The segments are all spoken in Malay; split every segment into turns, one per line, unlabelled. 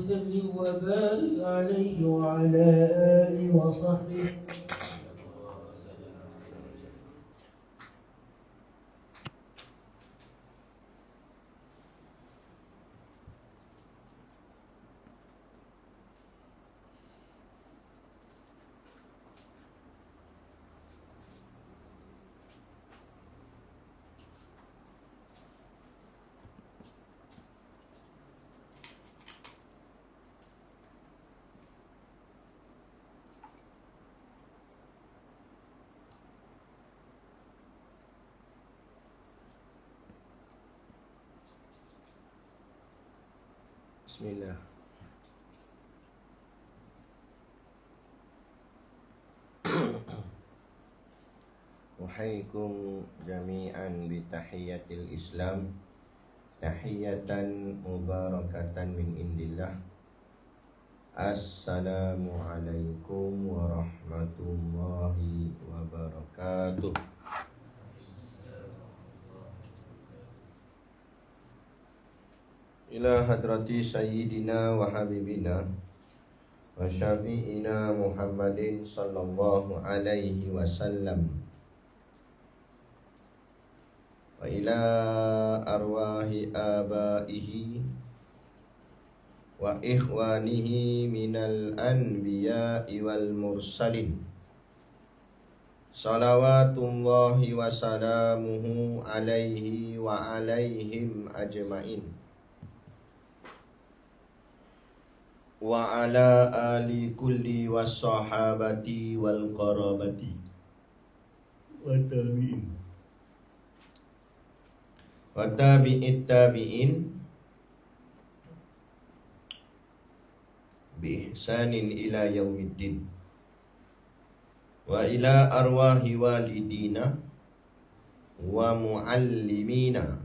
وسلم وبارك عليه وعلى آله وصحبه.
Bismillah. Uhayyikum jami'an bitahiyatil Islam, tahiyatan mubarakatan min indillah. Assalamualaikum warahmatullahi wabarakatuh. Ila hadrati sayyidina wa habibina wa syafi'ina Muhammadin sallallahu alaihi wasallam, wa ila arwahi abaihi wa ikhwanihi minal anbiya'i wal mursalin, salawatullahi wa salamuhu alaihi wa alaihim ajma'in, wa ala ali kulli wassahabati wal qarabati wa tabi'in wa tabi'it tabi'in bi ihsanin ila yaumiddin, wa ila arwahi walidina wa muallimina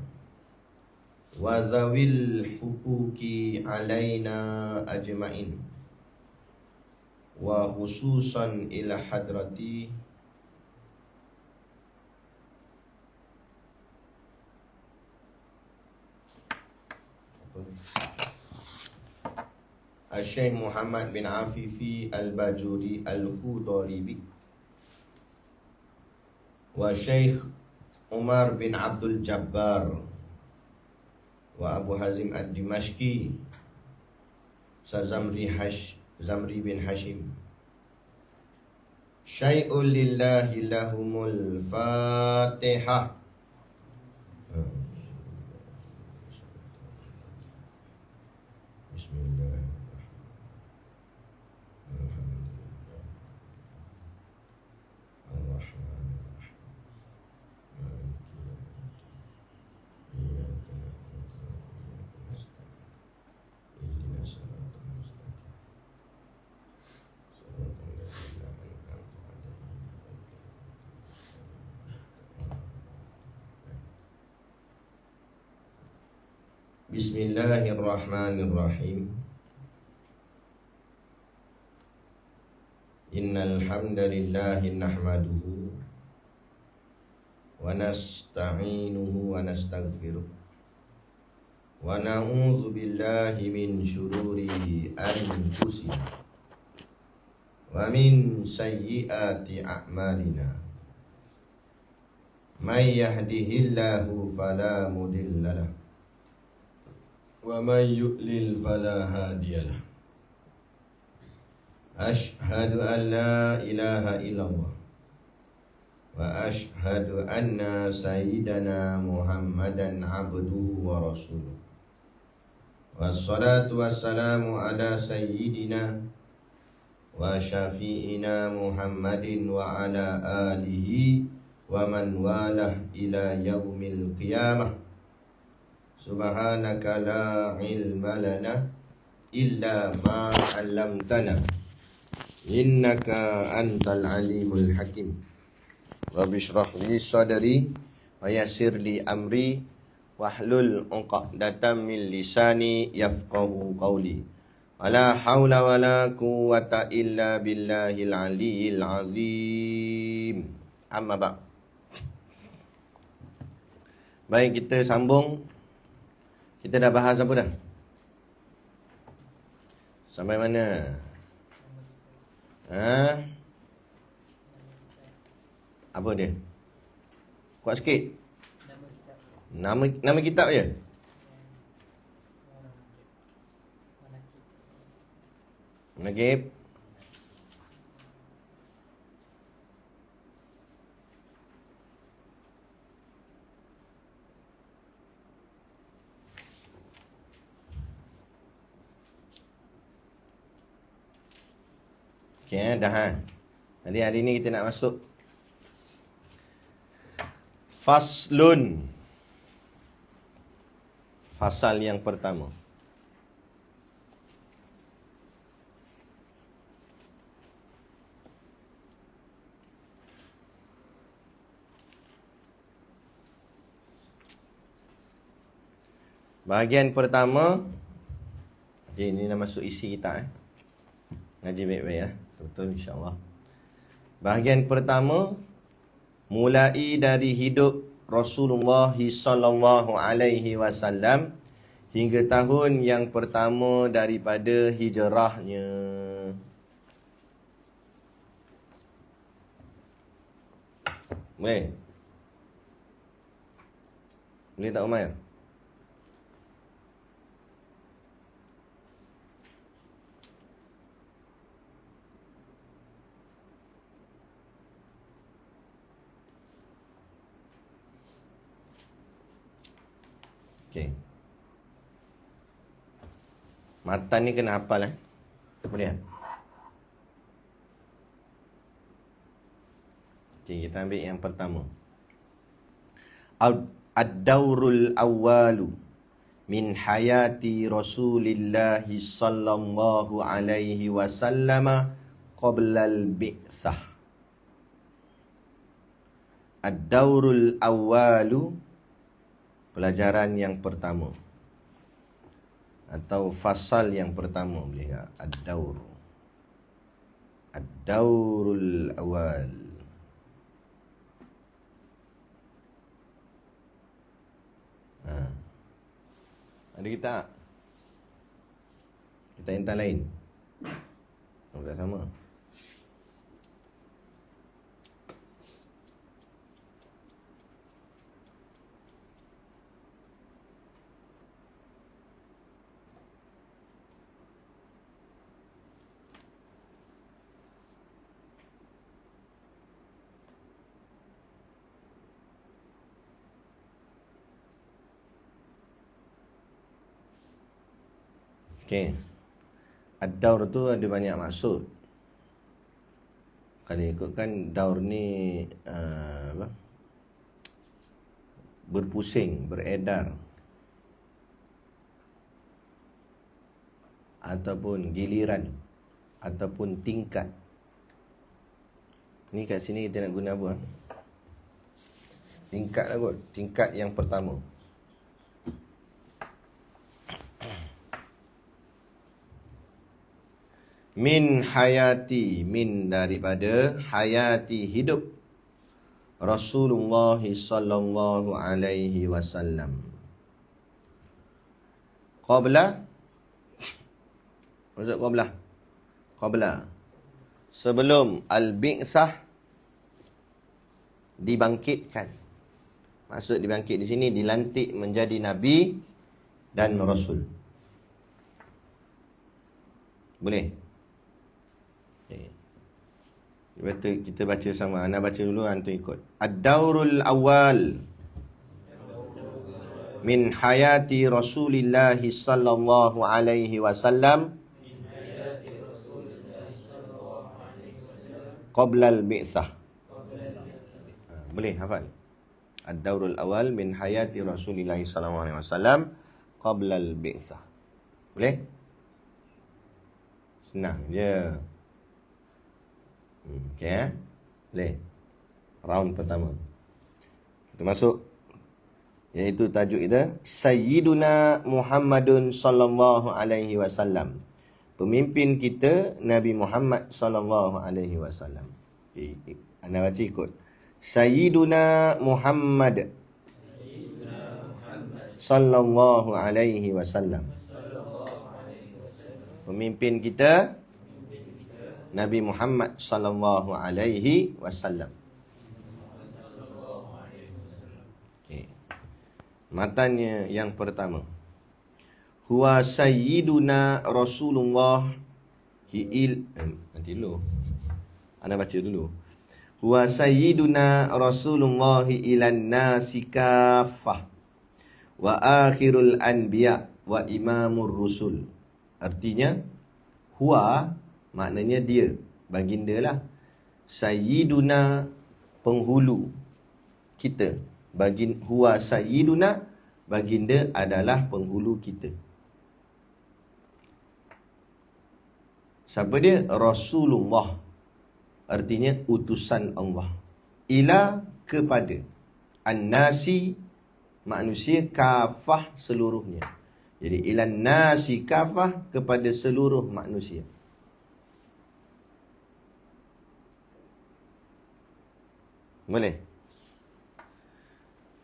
wa zawil hukuki alaina ajma'in, wa khususan ila hadrati Syekh Muhammad bin Afifi Al-Bajuri Al-Khudaribi, wa Syekh Umar bin Abdul Jabbar, wa Abu Hazim Ad-Dimashqi Zamri bin Hashim. Syai'ul lillahi lahumul Fatihah. Bismillah. Bismillahirrahmanirrahim. Innal hamdalillahi nahmaduhu wa nasta'inuhu wa nastaghfiruh wa na'udzu billahi min shururi anfusina wa min sayyiati a'malina. May yahdihillahu fala mudilla lahu wa may yudlil fala hadiyalah. Ashhadu an la ilaha illallah wa ashhadu anna sayyidana Muhammadan abduhu wa rasuluh. Wassalatu wassalamu ala sayyidina wa syafi'ina Muhammadin wa ala alihi wa man walah ila yaumil qiyamah. Subhanaka la ilma lana illa ma 'allamtana innaka antal alimul hakim. Rabbi shrah li sadri wa yassir li amri wahlul 'uqdatam min lisani yafqahu qawli. Wala haula wala quwwata illa billahil aliyyil azim. Amma ba'. Baik, kita sambung. Kita dah bahas apa dah? Sampai mana? Ha? Apa dia? Kuat sikit. Nama kitab je. Manakib. Okey, dah ha. Jadi hari ni kita nak masuk Faslun. Fasal yang pertama. Bahagian pertama. Okay, ini dah masuk isi kita Ngaji baik-baik betul insya-Allah. Bahagian pertama, mulai dari hidup Rasulullah sallallahu alaihi wasallam hingga tahun yang pertama daripada hijrahnya. Boleh? Boleh tak Umair? Okey. Matan ni kena hafal Boleh tak? Okey, kita ambil yang pertama. Ad-daurul awwalu min hayati Rasulillah sallallahu alaihi wasallam qabla al-bi'tsah. Ad-daurul awwalu, pelajaran yang pertama atau fasal yang pertama boleh tak? Ad-daur. Ad-daurul awal. Ada kita tak? Kita intan lain? Tak sama. Okey. Ad-daur tu ada banyak maksud. Kalau ikutkan daur ni berpusing, beredar, ataupun giliran, ataupun tingkat. Ni kat sini kita nak guna apa? Tingkat lah kot. Tingkat yang pertama. Min hayati, min daripada hayati hidup Rasulullah sallallahu alaihi wasallam. Qabla, maksud qabla? Qabla, sebelum al-bi'tsah, dibangkitkan. Maksud dibangkit di sini dilantik menjadi nabi dan rasul. Boleh? Betul, kita baca sama. Ana baca dulu, antum ikut. Ad-daurul awal min hayati Rasulillah sallallahu alaihi wasallam qabla al-bi'tsah. Boleh hafal? Ad-daurul awal min hayati Rasulillah sallallahu alaihi wasallam qabla al-bi'tsah. Boleh? Senang je. Okey, boleh. Round pertama. Kita masuk, iaitu tajuk kita Sayyiduna Muhammadun sallallahu alaihi wasallam. Pemimpin kita Nabi Muhammad sallallahu alaihi wasallam. Okey, anda baca ikut. Sayyiduna Muhammad sallallahu alaihi wasallam. Pemimpin kita Nabi Muhammad sallallahu alaihi wasallam. Okey. Matanya yang pertama. Huwa sayyiduna Rasulullah nanti dulu. Anda baca dulu. Huwa sayyiduna Rasulullah ilan nasi kaffah wa akhirul anbiya wa imamur rusul. Artinya huwa maknanya dia, baginda lah. Sayyiduna penghulu kita. Huwa sayyiduna, baginda adalah penghulu kita. Siapa dia? Rasulullah. Artinya utusan Allah. Ila kepada. An-nasi manusia, kafah seluruhnya. Jadi ilan nasi kafah kepada seluruh manusia. Boleh?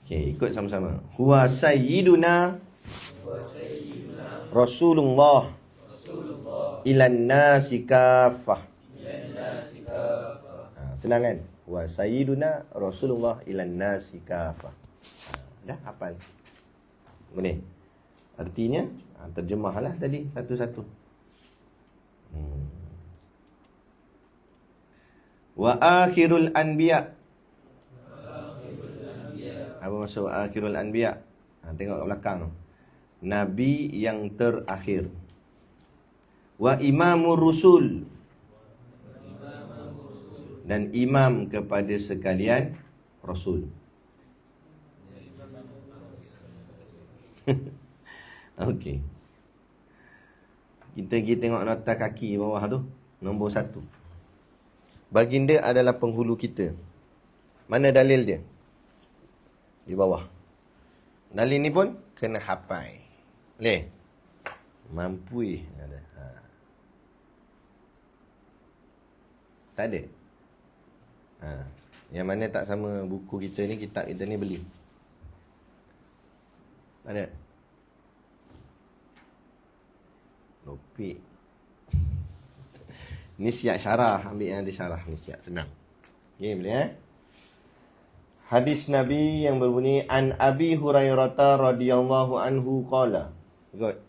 Okey, ikut sama-sama. Huwa sayyiduna Rasulullah ilan nasi kafah. Senang kan? Huwa sayyiduna Rasulullah ilan nasi kafah. Dah hafal? Boleh? Artinya terjemahlah tadi satu-satu. Wa akhirul anbiya. Apa maksud akhirul anbiya? Tengok kat belakang. Nabi yang terakhir. Wa imamur rusul. Dan imam kepada sekalian rasul. Okey. Kita pergi tengok nota kaki bawah tu. Nombor 1. Baginda adalah penghulu kita. Mana dalil dia? Di bawah. Dalil ni pun kena hafal. Boleh? Mampu ada. Tak ada. Yang mana tak sama buku kita ni, kitab kita ni beli. Tak ada. Lopik. Ni siap syarah. Ambil yang ada syarah ni, siap. Senang. Okay, boleh Hadis Nabi yang berbunyi An Abi Hurairah radhiyallahu anhu qala. Ikut.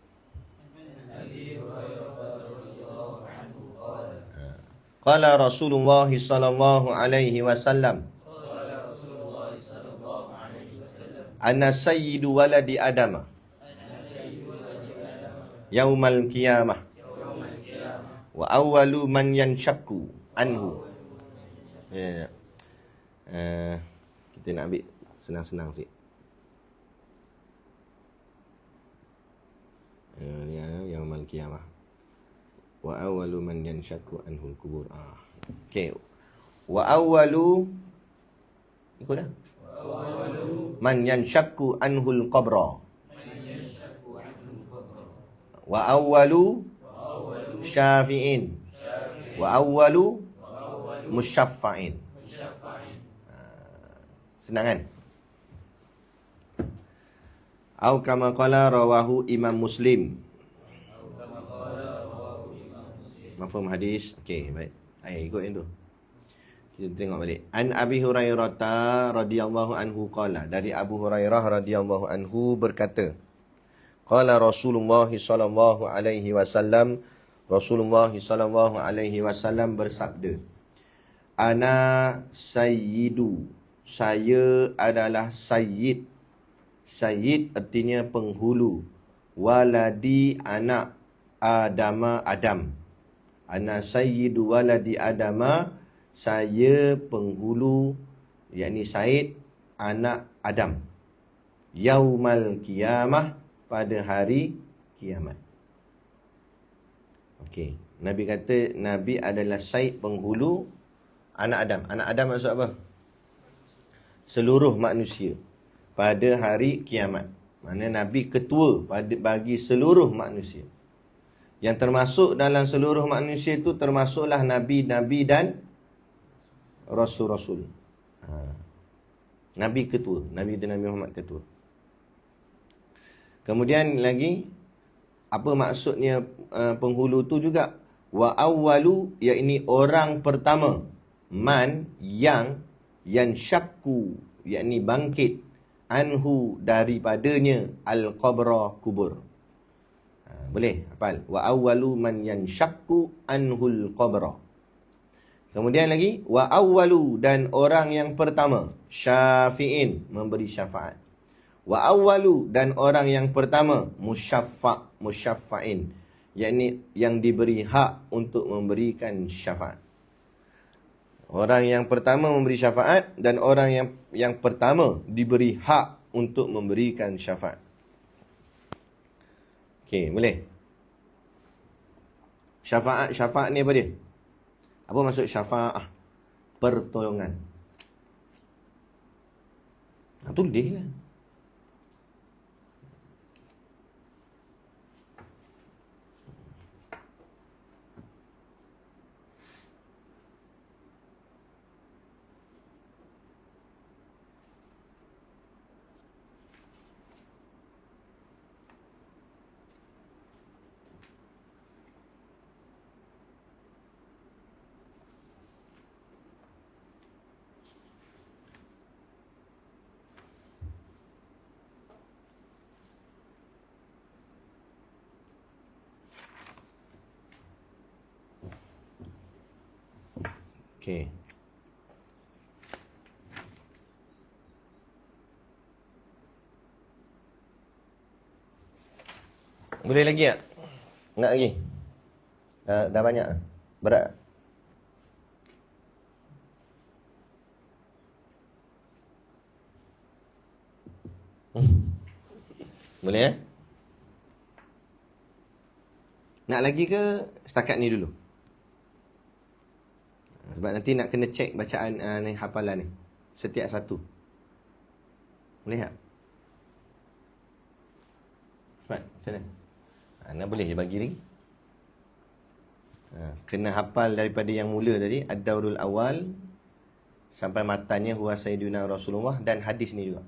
Qala Rasulullah sallallahu alaihi wasallam. Ana sayyidu waladi Adama. Yaumal qiyamah. Wa awwalu man yanshakku anhu. Ya. Kita nak ambil senang-senang sikit. Yaumal qiyamah. Wa awwalu man yanshakku anhu al-qubur. Okey. Wa awwalu ikut dah. Man yanshakku anhu al-qabra. Wa awwalu syafi'in. Wa awwalu musyaffa'in. Senang kan? Au kama qala rawahu Imam Muslim. Mafhum hadis. Okey, baik. Ayo ikut yang tu. Kita tengok balik. An Abi Hurairah radhiyallahu anhu qala. Dari Abu Hurairah radhiyallahu anhu berkata, qala Rasulullah sallallahu alaihi wasallam, Rasulullah sallallahu alaihi wasallam bersabda, ana sayyidu, saya adalah sayyid. Sayyid artinya penghulu. Waladi, anak Adama, Adam. Ana sayyidu waladi Adama, saya penghulu, yakni Said anak Adam. Yaumal qiyamah, pada hari kiamat. Okey, Nabi kata Nabi adalah Said, penghulu anak Adam. Anak Adam maksud apa? Seluruh manusia pada hari kiamat. Mana Nabi ketua bagi seluruh manusia. Yang termasuk dalam seluruh manusia itu termasuklah Nabi-Nabi dan Rasul-Rasul. Nabi ketua. Nabi dan Nabi Muhammad ketua. Kemudian lagi, Apa maksudnya penghulu tu juga? Wa awwalu, yakni orang pertama. Man, yang syakku, yakni bangkit. Anhu, daripadanya. Al-qabra, kubur. Boleh hafal. Wa awwalu man yanshakku anhul qabra. Kemudian lagi, wa awwalu, dan orang yang pertama. Syafi'in, memberi syafaat. Wa awwalu, dan orang yang pertama. Musyaffa'in, yakni yang diberi hak untuk memberikan syafaat. Orang yang pertama memberi syafaat, dan orang yang pertama diberi hak untuk memberikan syafaat. Okey, boleh. Syafaat ni apa dia? Apa maksud syafaat? Pertolongan. Tulis lah. Okey. Boleh lagi tak? Nak lagi? Dah banyak? Berat? Boleh eh? Nak lagi ke setakat ni dulu? Sebab nanti nak kena cek bacaan ni, hafalan ni. Setiap satu. Boleh tak? Cepat, macam mana? Nak boleh je bagi lagi. Kena hafal daripada yang mula tadi, Ad-Daurul Awal, sampai matanya Huwa Sayyiduna Rasulullah, dan hadis ni juga.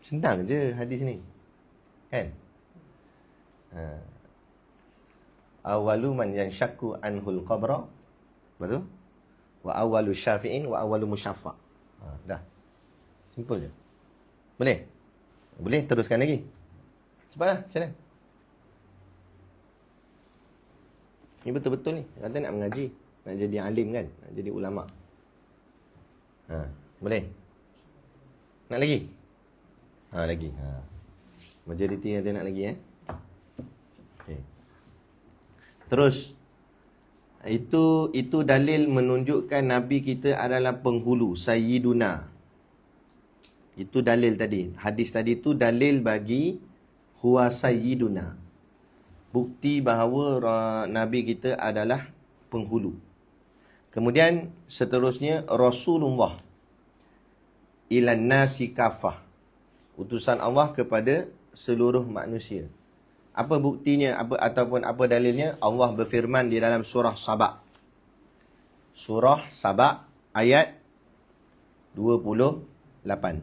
Senang je hadis ni. Kan? Awalu man yanshakku anhul qabra. Betul? Wa awalu syafi'in wa awalu musyaffa'. Dah. Simple je. Boleh? Boleh teruskan lagi. Cepatlah, macam mana? Ni betul-betul ni. Kata nak mengaji, nak jadi alim kan, nak jadi ulama. Boleh? Nak lagi? Lagi. Majoriti ada nak lagi Okay. Terus, itu dalil menunjukkan Nabi kita adalah penghulu, Sayyiduna. Itu dalil tadi. Hadis tadi tu dalil bagi Huwa Sayyiduna. Bukti bahawa Nabi kita adalah penghulu. Kemudian seterusnya, Rasulullah ilan nasi kafah. Utusan Allah kepada seluruh manusia. Apa buktinya, apa dalilnya? Allah berfirman di dalam surah Saba. Surah Saba ayat 28.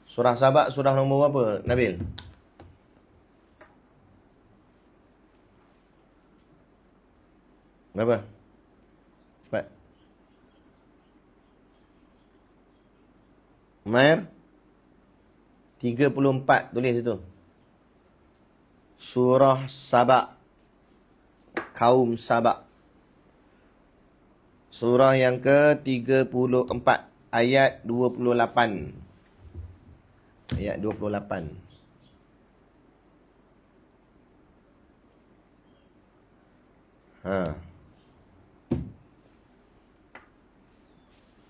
Surah Saba surah nombor berapa, Nabil? Berapa? Cepat. Umair 34, tulis itu. Surah Saba, kaum Saba. Surah yang ke-34, ayat 28. Ayat 28.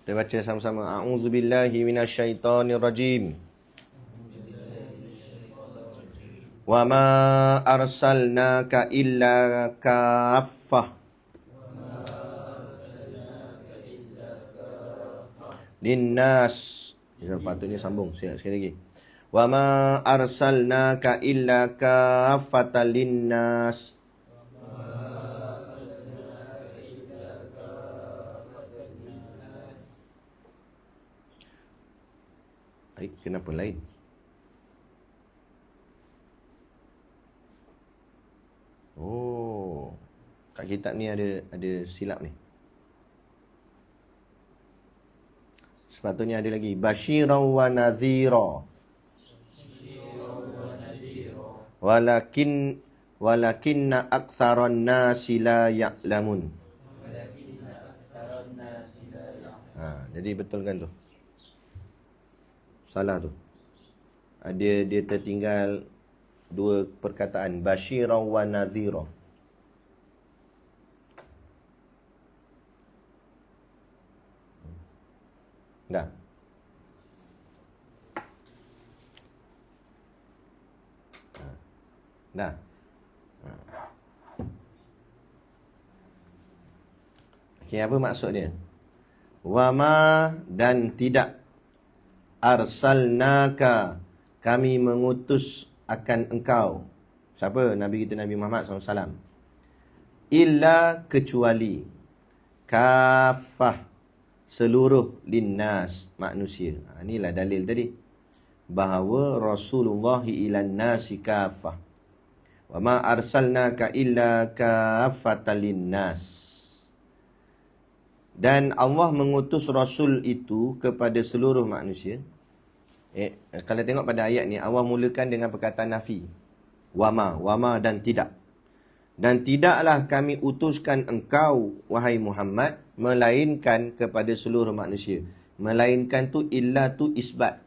Kita baca sama-sama. A'udzubillahi minasyaitonirrajim. Wa ma arsalnaka illa kaffah linnas. Patutnya sambung sekali lagi. Wa ma arsalnaka illa kaffatan linnas. Kenapa lain? Kat kitab ni ada silap ni. Sepatutnya ada lagi basyiran wa nadhira. Walakinna aktsaran nasi la ya'lamun. Jadi betulkan tu. Salah tu. Dia tertinggal dua perkataan, basyiran wa nadhira. Dah. Dah. Okey, apa maksud dia? Wama dan tidak arsalnaka, kami mengutus akan engkau. Siapa? Nabi kita Nabi Muhammad SAW. Illa kecuali kafah, seluruh linnas, manusia. Inilah dalil tadi, bahawa Rasulullah ilan nasi kafah. Wa ma arsalnaka illa kafatan linnas. Dan Allah mengutus Rasul itu kepada seluruh manusia. Kalau tengok pada ayat ni, Allah mulakan dengan perkataan nafi. Wama dan tidak. Dan tidaklah kami utuskan engkau, wahai Muhammad, melainkan kepada seluruh manusia. Melainkan tu, illa tu isbat.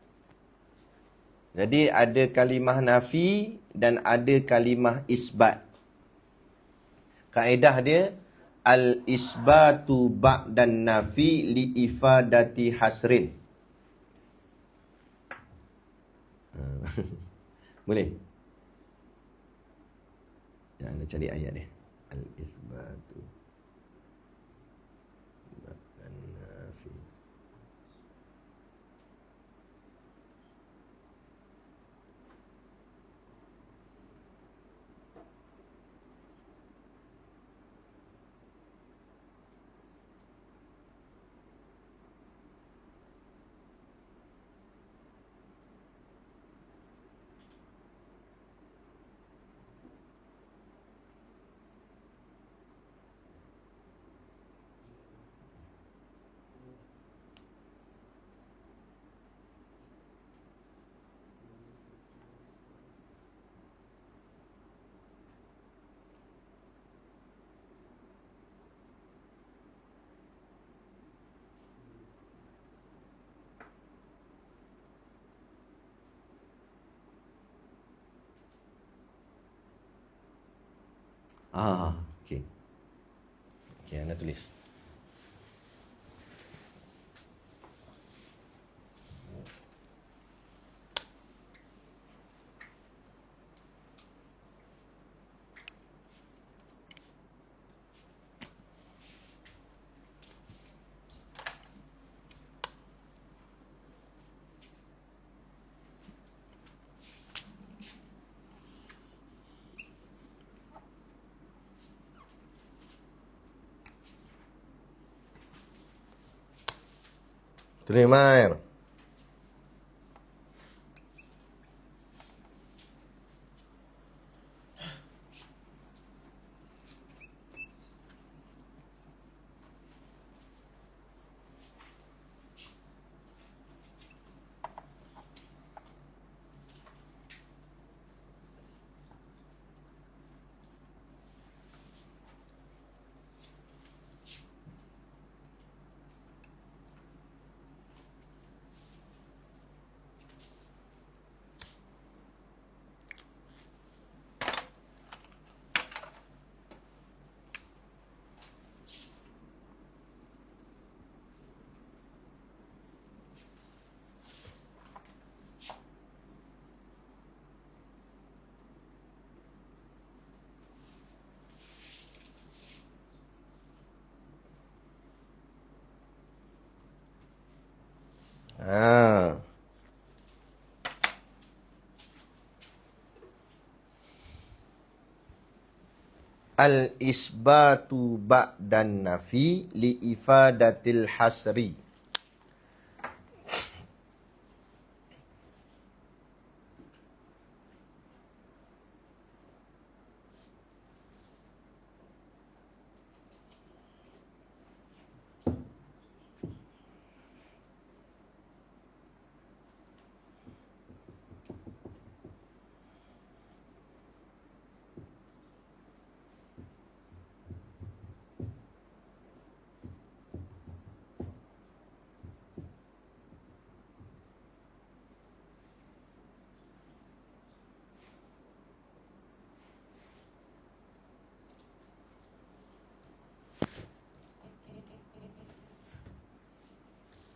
Jadi ada kalimah nafi dan ada kalimah isbat. Kaedah dia, al-isbatu ba'dan nafi li'ifadati hasrin. Boleh? Jangan cari ayat dia. Al-isbatu ba'dan nafi. Okey. Okey, anda tulis. Terima air. Al-isbatu ba'dan nafi li'ifadatil hasri.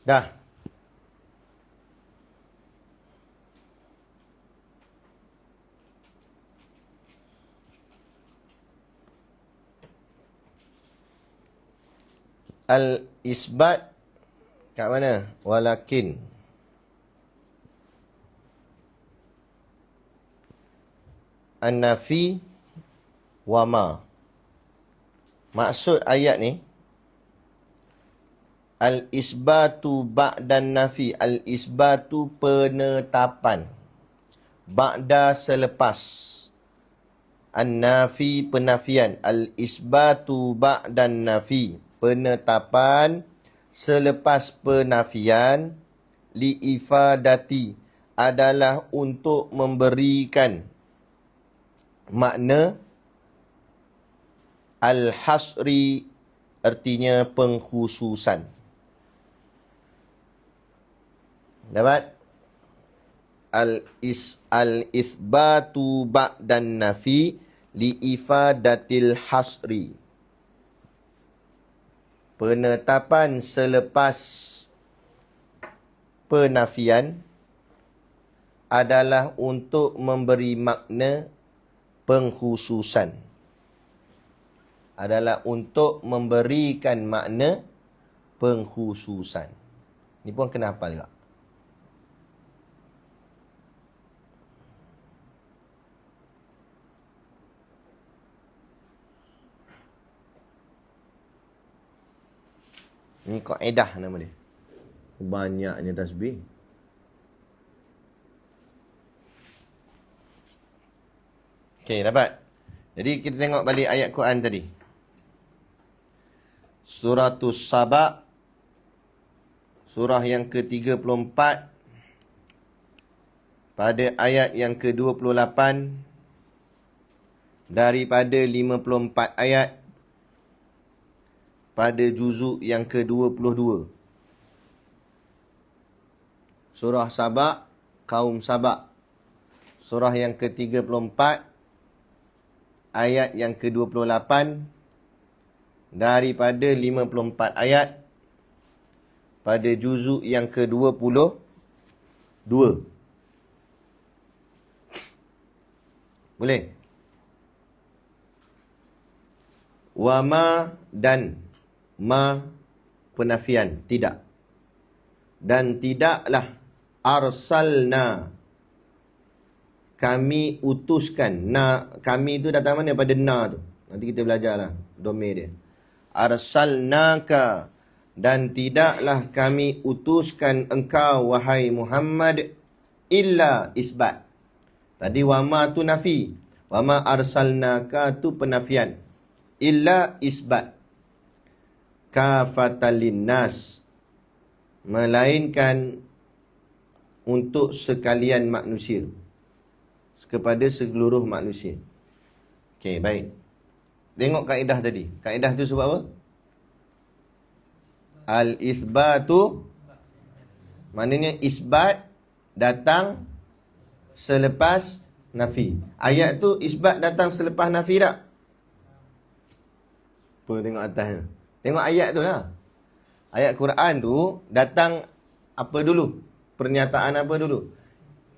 Dah. Al-isbat kat mana? Walakin. An-nafi wa ma. Maksud ayat ni, al-isbatu ba'dan nafi. Al-isbatu penetapan. Ba'da selepas. An-nafi penafian. Al-isbatu ba'dan nafi. Penetapan selepas penafian. Li'ifadati adalah untuk memberikan makna al-hasri, artinya pengkhususan. Dapat? Al-ithbatu ba'dan nafi li'ifadatil hasri. Penetapan selepas penafian adalah untuk memberi makna pengkhususan. Adalah untuk memberikan makna pengkhususan. Ni pun kena hafal juga. Ni kaedah nama dia. Banyaknya tasbih. Okey, dapat. Jadi kita tengok balik ayat Quran tadi. Suratus Saba, surah yang ke-34, pada ayat yang ke-28, daripada 54 ayat, pada juzuk yang ke-22. Surah Saba, kaum Saba. Surah yang ke-34, ayat yang ke-28, daripada 54 ayat, pada juzuk yang ke-22. Boleh? Wama dan ma penafian, tidak. Dan tidaklah arsalna, kami utuskan. Na, kami tu datang mana pada na tu. Nanti kita belajarlah domain dia. Arsalnaka, dan tidaklah kami utuskan engkau wahai Muhammad illa isbat. Tadi wama tu nafi, wama arsalnaka tu penafian. Illa isbat. Kafatalin nas, melainkan untuk sekalian manusia, kepada seluruh manusia. Okey, baik. Tengok kaedah tadi. Kaedah tu sebab apa? Al-ithbatu, maknanya isbat datang selepas nafi. Ayat tu isbat datang selepas nafi tak? Apa tengok atasnya? Tengok ayat tu lah. Ayat Quran tu datang apa dulu? Pernyataan apa dulu?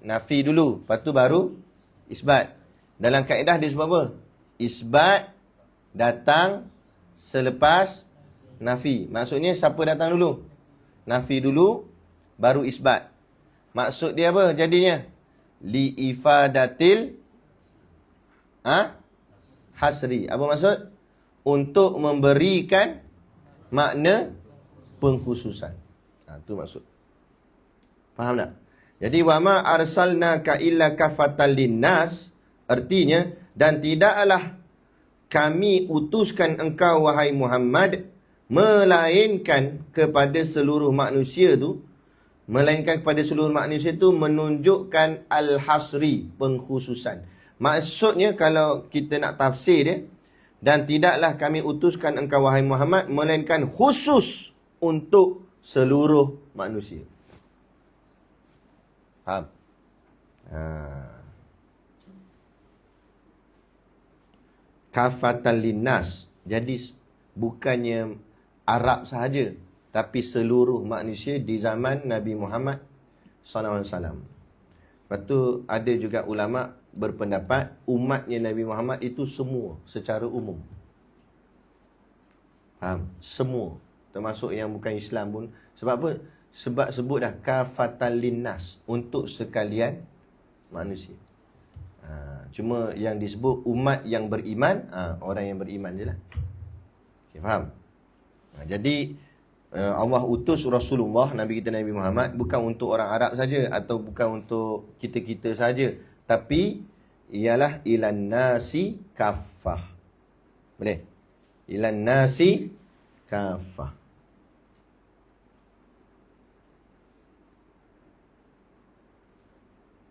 Nafi dulu. Lepas tu baru isbat. Dalam kaedah dia sebab apa? Isbat datang selepas nafi. Maksudnya siapa datang dulu? Nafi dulu, baru isbat. Maksud dia apa jadinya? Li'ifadatil hasri. Apa maksud? Untuk memberikan makna pengkhususan. Itu maksud. Faham tak? Jadi wama arsalnaka illa kafatan linnas, artinya dan tidaklah kami utuskan engkau wahai Muhammad melainkan kepada seluruh manusia tu, melainkan kepada seluruh manusia tu menunjukkan al-hasri, pengkhususan. Maksudnya kalau kita nak tafsir dia, dan tidaklah kami utuskan engkau wahai Muhammad melainkan khusus untuk seluruh manusia. Faham? Kafatan linnas. Jadi bukannya Arab sahaja. tapi seluruh manusia di zaman Nabi Muhammad SAW. Lepas tu ada juga ulama berpendapat umatnya Nabi Muhammad itu semua secara umum. Faham? Semua. Termasuk yang bukan Islam pun. Sebab apa? Sebab sebut dah kafatan linnas, untuk sekalian manusia. Cuma yang disebut umat yang beriman, orang yang beriman je lah. Okay, faham? Jadi Allah utus Rasulullah, Nabi kita Nabi Muhammad, bukan untuk orang Arab saja atau bukan untuk kita-kita saja, tapi ialah ilan nasi kaffah. Boleh? Ilan nasi kaffah.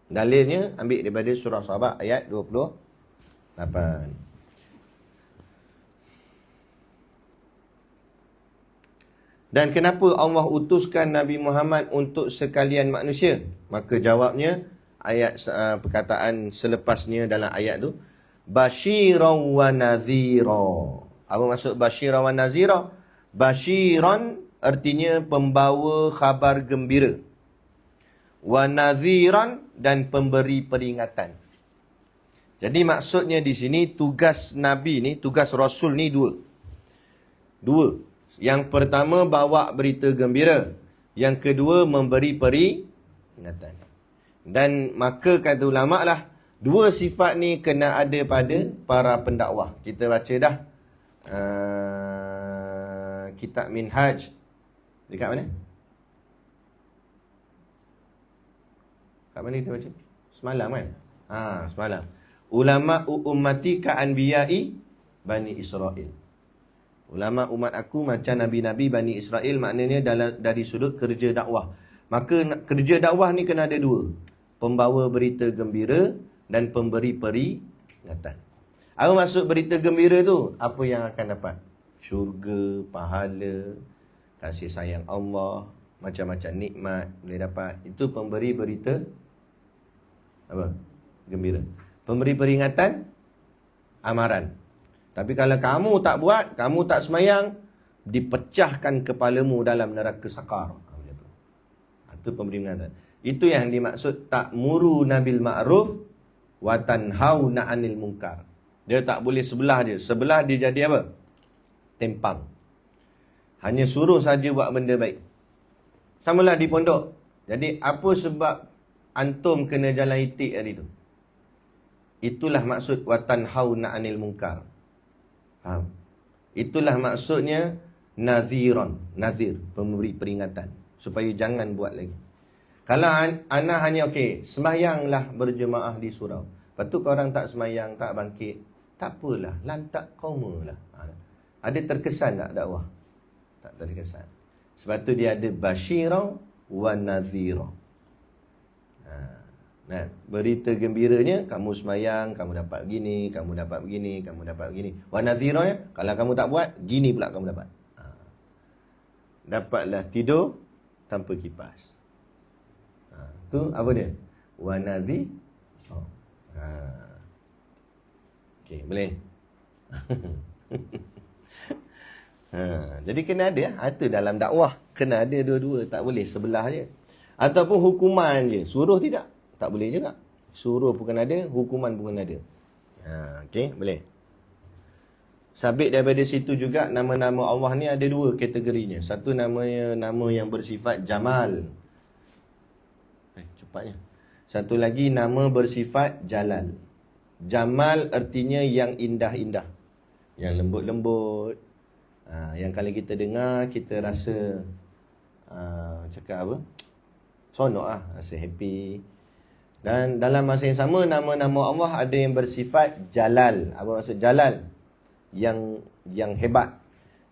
Dalilnya ambil daripada surah Sahabat ayat 28. Dan kenapa Allah utuskan Nabi Muhammad untuk sekalian manusia? Maka jawabnya ayat perkataan selepasnya dalam ayat tu, basyiran wa nadhira. Apa maksud basyiran wa nadhira? Basyiran artinya pembawa khabar gembira. Wa nadhiran, dan pemberi peringatan. Jadi maksudnya di sini tugas Nabi ni, tugas Rasul ni dua. Yang pertama bawa berita gembira, yang kedua memberi peringatan. Dan maka kata ulama lah, dua sifat ni kena ada pada para pendakwah. Kita baca dah kitab Minhaj dekat mana? Kat mana kita baca? Semalam kan? Semalam. Ulama ummati ka anbiya'i Bani Israel. Ulama umat aku macam Nabi-Nabi Bani Israel, maknanya dari sudut kerja dakwah. Maka kerja dakwah ni kena ada dua. Pembawa berita gembira dan pemberi peringatan. Apa maksud berita gembira tu? Apa yang akan dapat? Syurga, pahala, kasih sayang Allah, macam-macam nikmat boleh dapat. Itu pemberi berita apa? Gembira. Pemberi peringatan, amaran. Tapi kalau kamu tak buat, kamu tak semayang, dipecahkan kepalamu dalam neraka sakar. Itu pemberi peringatan. Itu yang dimaksud ta'muru nabil ma'ruf wa tanhauna 'anil munkar. Dia tak boleh sebelah je. Sebelah dia jadi apa? Tempang. Hanya suruh saja buat benda baik. Samalah di pondok. Jadi apa sebab antum kena jalan itik hari tu? Itulah maksud wa tanhauna 'anil munkar. Faham? Itulah maksudnya nadhiran. Nadhir, pemberi peringatan. Supaya jangan buat lagi. Kalau anak hanya sembahyanglah berjemaah di surau. Lepas tu korang tak sembahyang, tak bangkit, tak apalah, lantak qaumalah. Ada terkesan tak dakwah? Tak terkesan. Sebab tu dia ada basyira wa nadhira. Nah, berita gembiranya, kamu sembahyang, kamu dapat begini, kamu dapat begini, kamu dapat begini. Wa nadhiranya, kalau kamu tak buat, gini pula kamu dapat. Dapatlah tidur tanpa kipas. Tu apa dia? Wa nadhi. Okey, boleh. Jadi kena ada. Itu dalam dakwah kena ada dua-dua, tak boleh sebelah je. Ataupun hukuman je, suruh tidak, tak boleh juga. Suruh pun kena ada, hukuman pun kena ada. Okey, boleh. Sabit daripada situ juga, nama-nama Allah ni ada dua kategorinya. Satu namanya nama yang bersifat Jamal. Cepatnya. Satu lagi nama bersifat Jalal. Jamal artinya yang indah-indah, yang lembut-lembut. Yang kalau kita dengar, kita rasa cakap apa? Sonok lah, rasa happy. Dan dalam masa yang sama, nama-nama Allah ada yang bersifat Jalal. Apa maksud Jalal? Yang hebat.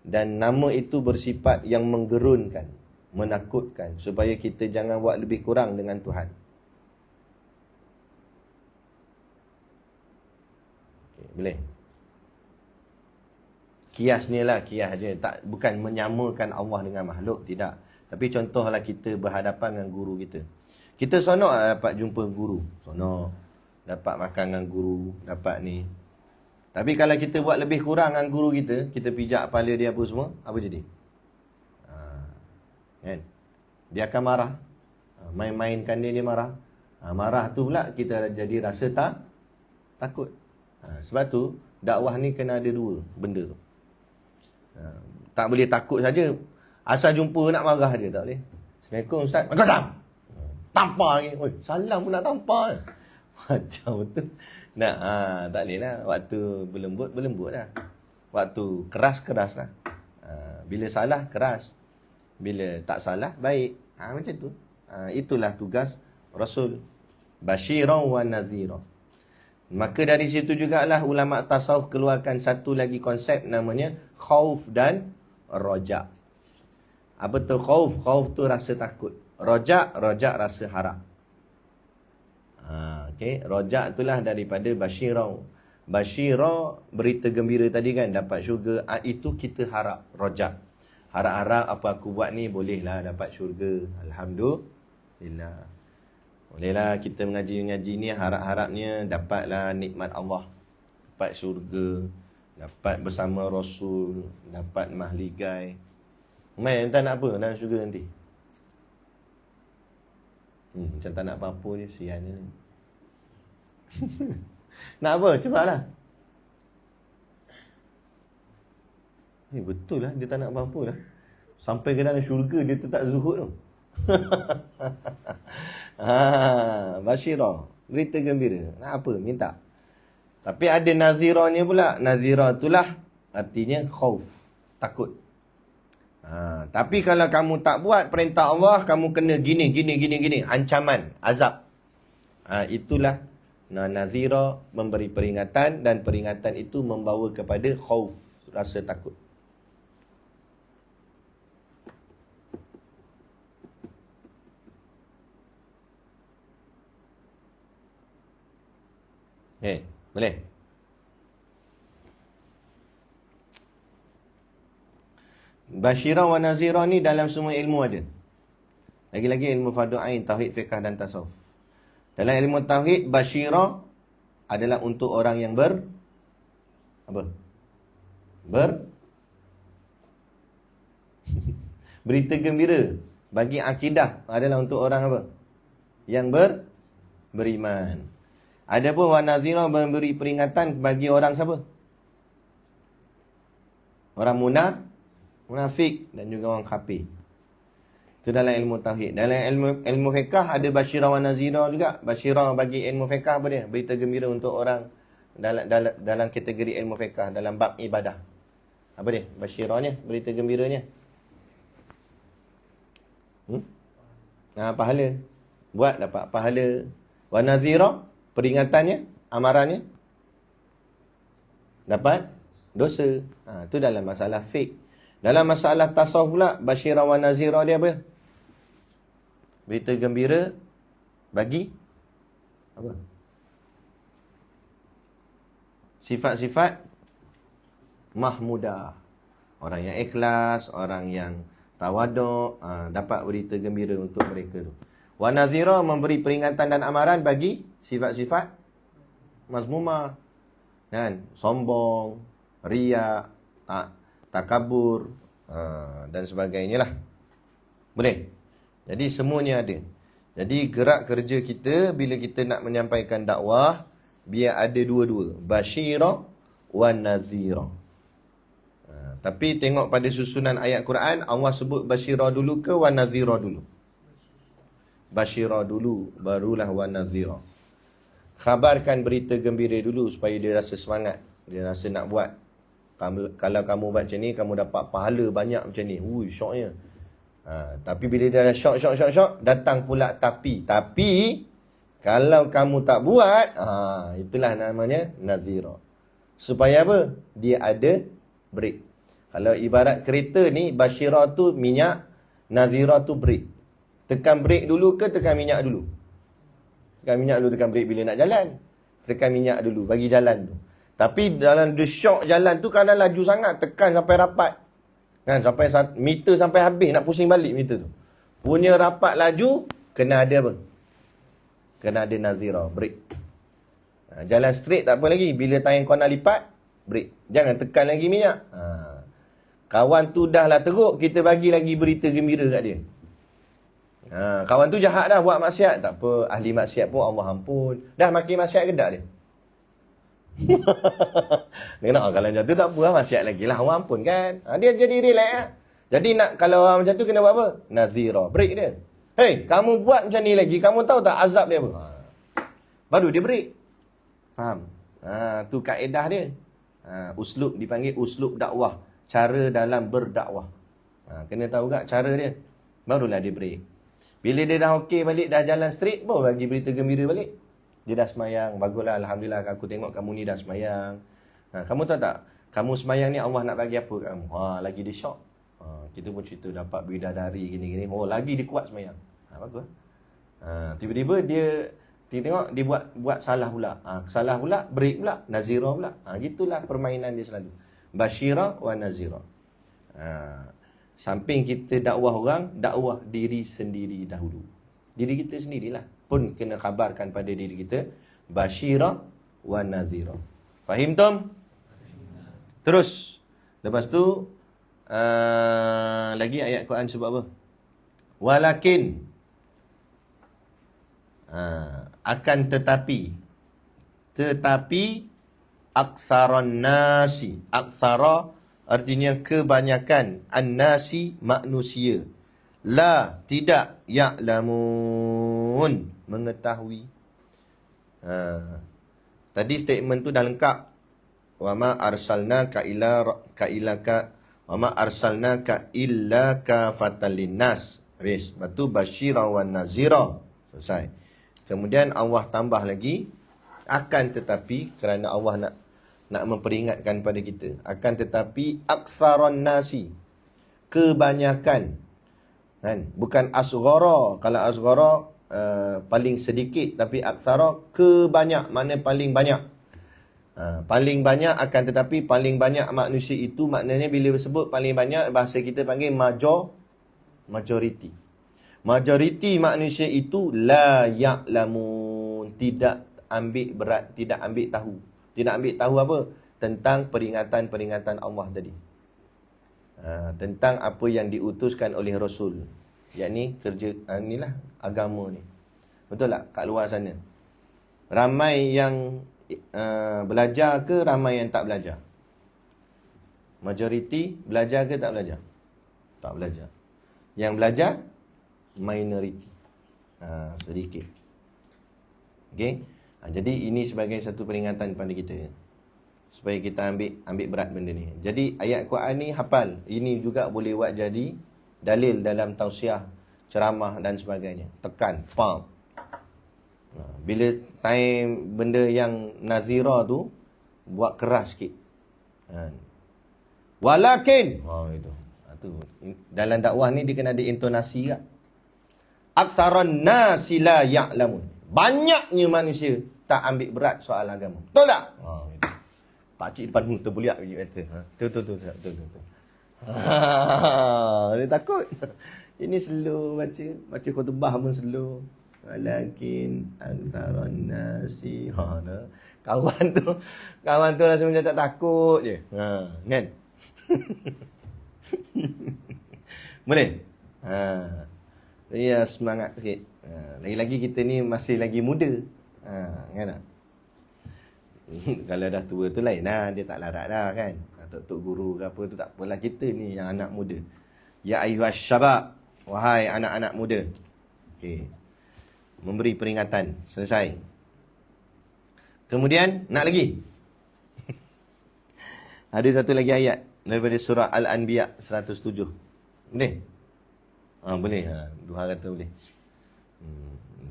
Dan nama itu bersifat yang menggerunkan, menakutkan, supaya kita jangan buat lebih kurang dengan Tuhan. Okay, boleh. Kiasnya lah, kias je. Bukan menyamakan Allah dengan makhluk, tidak. Tapi contohlah kita berhadapan dengan guru kita. Kita sonok lah dapat jumpa guru. Sonok. Dapat makan dengan guru, dapat ni. Tapi kalau kita buat lebih kurang dengan guru kita, kita pijak kepala dia apa semua, apa jadi? Kan? Dia akan marah. Main-mainkan dia marah. Marah tu pula kita jadi rasa takut. Sebab tu dakwah ni kena ada dua benda tu. Tak boleh takut saja. Asal jumpa nak marah dia tak boleh. Assalamualaikum Ustaz. Waalaikumsalam. Tampar lagi. Oi, salam pun nak tampar. Macam betul. Nak tak boleh lah. Waktu berlembut lah. Waktu keras lah. Bila salah keras. Bila tak salah baik. Macam tu. Itulah tugas Rasul. Basyiran wa nadhira. Maka dari situ jugalah ulama tasawuf keluarkan satu lagi konsep namanya khauf dan roja. Apa tu khauf? Khauf tu rasa takut. Roja rasa harap. Okey, roja itulah daripada basyirah. Basyirah berita gembira tadi kan, dapat syurga. Itu kita harap, roja. Harap-harap apa aku buat ni bolehlah dapat syurga. Alhamdulillah. Bolehlah kita mengaji ni, harap-harapnya dapatlah nikmat Allah. Dapat syurga, dapat bersama Rasul, dapat mahligai. Mai entah nak apa dalam syurga nanti. Macam tak nak apa-apa je, sian ni. Nak apa? Cepatlah. Betul lah, dia tak nak apa-apa lah. Sampai ke dalam syurga dia tetap zuhud tu. Basyirah, berita gembira. Nak apa? Minta. Tapi ada nazirahnya pula. Nazirah itulah artinya khauf, takut. Tapi kalau kamu tak buat perintah Allah, kamu kena gini, ancaman, azab. Itulah nazirah, memberi peringatan, dan peringatan itu membawa kepada khauf, rasa takut. Boleh? Basyirah wa nazirah ni dalam semua ilmu ada. Lagi-lagi ilmu fardu ain, tauhid, fiqh dan tasawuf. Dalam ilmu tauhid, basyirah adalah untuk orang yang berita gembira. Bagi akidah adalah untuk orang apa? Yang beriman. Adapun wa nazirah memberi peringatan bagi orang siapa? Orang munafik dan juga orang kafir. Itu dalam ilmu tauhid. Dalam ilmu fiqh ada basyirah wa nazirah juga. Basyirah bagi ilmu fiqh apa dia? Berita gembira untuk orang dalam kategori ilmu fiqh, dalam bab ibadah. Apa dia? Basyirahnya, berita gembiranya. Pahala. Buat dapat pahala. Wa nazirah, peringatannya, amarannya, dapat dosa. Itu dalam masalah fiqh. Dalam masalah tasawuf pula, basyirah wa nazirah dia apa? Berita gembira bagi apa? Sifat-sifat mahmudah. Orang yang ikhlas, orang yang tawaduk, dapat berita gembira untuk mereka tu. Wa nazirah memberi peringatan dan amaran bagi sifat-sifat mazmumah. Kan? Sombong, riak, takabur, dan sebagainya lah. Boleh? Jadi semuanya ada. Jadi gerak kerja kita bila kita nak menyampaikan dakwah, biar ada dua-dua, basyirah wa nazirah. Tapi tengok pada susunan ayat Quran, Allah sebut basyirah dulu ke wa nazirah dulu? Basyirah dulu, barulah wa nazirah. Khabarkan berita gembira dulu supaya dia rasa semangat, dia rasa nak buat. Kalau kamu buat macam ni, kamu dapat pahala banyak macam ni. Syoknya. Tapi bila dia dah syok, datang pula tapi. Kalau kamu tak buat, itulah namanya nazirah. Supaya apa? Dia ada break. Kalau ibarat kereta ni, basyirah tu minyak, nazirah tu break. Tekan break dulu ke tekan minyak dulu? Tekan minyak dulu, tekan break bila nak jalan. Tekan minyak dulu, bagi jalan tu. Tapi dalam the shock jalan tu, kadang laju sangat, tekan sampai rapat. Kan, sampai meter sampai habis, nak pusing balik meter tu. Punya rapat laju, kena ada apa? Kena ada nazirah, break. Jalan straight tak apa lagi. Bila tayang corner lipat, break. Jangan tekan lagi minyak. Kawan tu dah lah teruk, kita bagi lagi berita gembira kat dia. Kawan tu jahat dah, buat maksiat. Tak apa, ahli maksiat pun Allah ampun. Dah makin maksiat kedak dia. Dia nak, kalau macam tu tak apa lah, maksiat lagi lah, Allah ampun kan. Dia jadi relax lah. Jadi kalau orang macam tu kena buat apa? Nazira, break dia. Hey, kamu buat macam ni lagi, kamu tahu tak azab dia apa? Baru dia break. Faham? Tu kaedah dia. Uslub dipanggil uslub dakwah. Cara dalam berdakwah. Kena tahu tak cara dia? Barulah dia break. Bila dia dah okey balik, dah jalan straight, baru bagi berita gembira balik. Dia dah semayang. Baguslah, Alhamdulillah, aku tengok kamu ni dah semayang. Kamu tahu tak? Kamu semayang ni Allah nak bagi apa kat kamu? Lagi dia shock. Kita pun cerita dapat bidadari gini-gini. Lagi dia kuat semayang. Bagus. Tiba-tiba dia tengok dia buat salah pula. Salah pula, break pula, nazira pula. Gitulah permainan dia selalu. Basyira wa nazira. Samping kita dakwah orang, dakwah diri sendiri dahulu. Diri kita sendirilah pun kena khabarkan pada diri kita. Basyira wa nazira. Fahim tum? Terus. Lepas tu lagi ayat Quran sebut apa? Walakin akan tetapi aksaron nasi. Aksara artinya kebanyakan, an-nasi manusia. La tidak ya'lamun mengetahui. Tadi statement tu dah lengkap. Wa ma arsalnaka illa kafatan linnas. Habis. Lepas tu basyira wan nazira. Selesai. Kemudian Allah tambah lagi, akan tetapi, kerana Allah nak memperingatkan pada kita, akan tetapi aktsaron nasi, kebanyakan, kan? Bukan asghara. Kalau asghara paling sedikit, tapi aktsara kebanyak, mana paling banyak. Paling banyak, akan tetapi paling banyak manusia itu, maknanya bila disebut paling banyak, bahasa kita panggil majority. Majoriti manusia itu la ya'lamun, tidak ambil berat, tidak ambil tahu. Tidak ambil tahu apa? Tentang peringatan-peringatan Allah tadi. Tentang apa yang diutuskan oleh Rasul. Yakni kerja, inilah agama ni. Betul tak? Kat luar sana. Ramai yang belajar ke ramai yang tak belajar? Majoriti belajar ke tak belajar? Tak belajar. Yang belajar minority, sedikit. Okey. Jadi ini sebagai satu peringatan pada kita, supaya kita ambil berat benda ni. Jadi ayat Quran ni hafal. Ini juga boleh buat jadi dalil dalam tausiah, ceramah dan sebagainya. Tekan, faham. Bila time benda yang nazira tu, buat keras sikit. Walakin, itu. Tu dalam dakwah ni dia kena ada intonasi tak? Aktsaron nasi la ya'lamun. Banyaknya manusia tak ambil berat soal agama. Betul tak? Gitu. Pak cik depan terbeliak je kata. Betul. Dia takut. Ini slow baca khutbah pun slow. Walakin aktsaron nasi. Kawan tu rasa macam tak takut je. Kan? Boleh? Ya, semangat sikit. Lagi-lagi kita ni masih lagi muda. Kan tak? Kalau dah tua tu lain lah. Dia tak larat dah kan. Tok guru ke apa tu tak apalah. Kita ni yang anak muda. Ya ayyuhas syabab. Wahai anak-anak muda. Okey. Memberi peringatan. Selesai. Kemudian, nak lagi? Ada satu lagi ayat daripada surah Al-Anbiya 107. Boleh? Boleh. Duha kata boleh.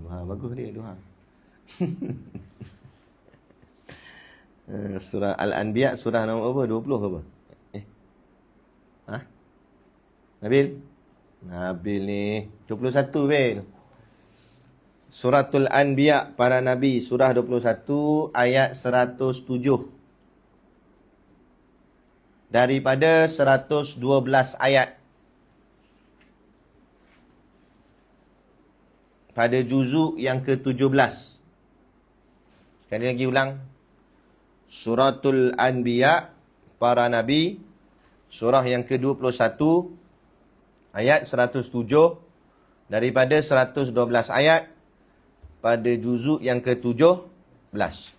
Duha bagus dia, duha. Surah Al-Anbiya, surah nombor apa? 20 ke apa? Nabil ni 21 Bil. Suratul Anbiya, para nabi, surah 21 ayat 107. Daripada 112 ayat. Pada juzuk yang ke-17. Sekali lagi ulang. Suratul Anbiya, para nabi, surah yang ke-21 ayat 107 daripada 112 ayat pada juzuk yang ke-17.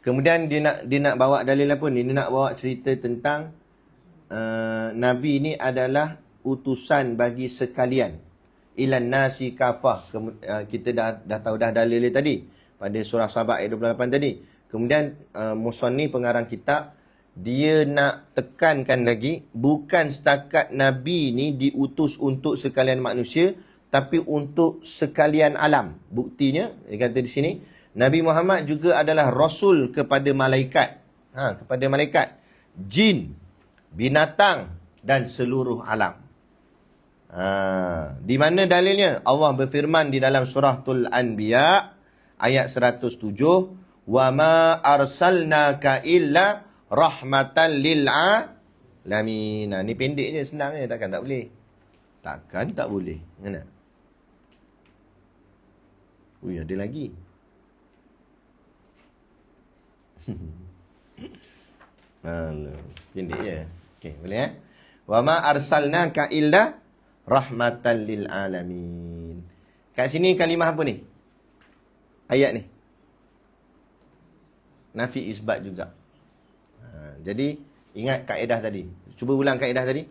Kemudian dia nak bawa dalil apa ni? Dia nak bawa cerita tentang Nabi ni adalah utusan bagi sekalian. Ilan nasi kafah. Kita dah tahu dah dalil dia tadi pada surah Sabah ayat 28 tadi. Kemudian Musannif pengarang kitab, dia nak tekankan lagi, bukan setakat Nabi ni diutus untuk sekalian manusia, tapi untuk sekalian alam. Buktinya, dia kata di sini, Nabi Muhammad juga adalah Rasul kepada malaikat. Kepada malaikat, jin, binatang dan seluruh alam. Di mana dalilnya? Allah berfirman di dalam suratul Anbiya ayat 107, "Wa ma arsalnaka illa rahmatan lil alamin." Ni pendek je, senang je, takkan tak boleh. Takkan tak boleh. Mana? Ui, ada lagi. Pendek je. Okey, boleh Wa ma arsalnaka illa rahmatan lil alamin. Kat sini kalimah apa ni? Ayat ni. Nafi isbat juga. Jadi ingat kaedah tadi. Cuba ulang kaedah tadi.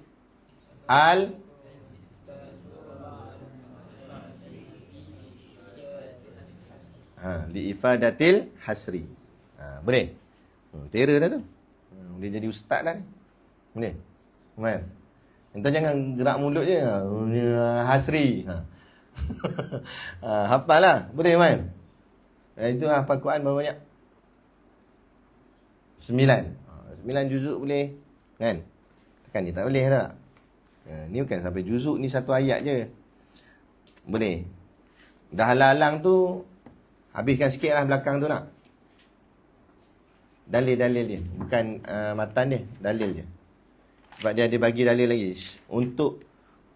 Li ifadatil hasri. Boleh? Terror dah tu. Dia jadi ustaz dah ni. Boleh? Kan? Entah jangan gerak mulut je. Hasri. Hafal lah. Boleh kan? Itu hafal Quran berapa banyak? 9 juzuk boleh. Kan? Takkan ni tak boleh tak? Ni bukan sampai juzuk, ni satu ayat je. Boleh. Dah halang tu, habiskan sikit lah belakang tu nak. Dalil-dalil dia. Bukan matan dia. Dalil je. Sebab dia ada bagi dalil lagi.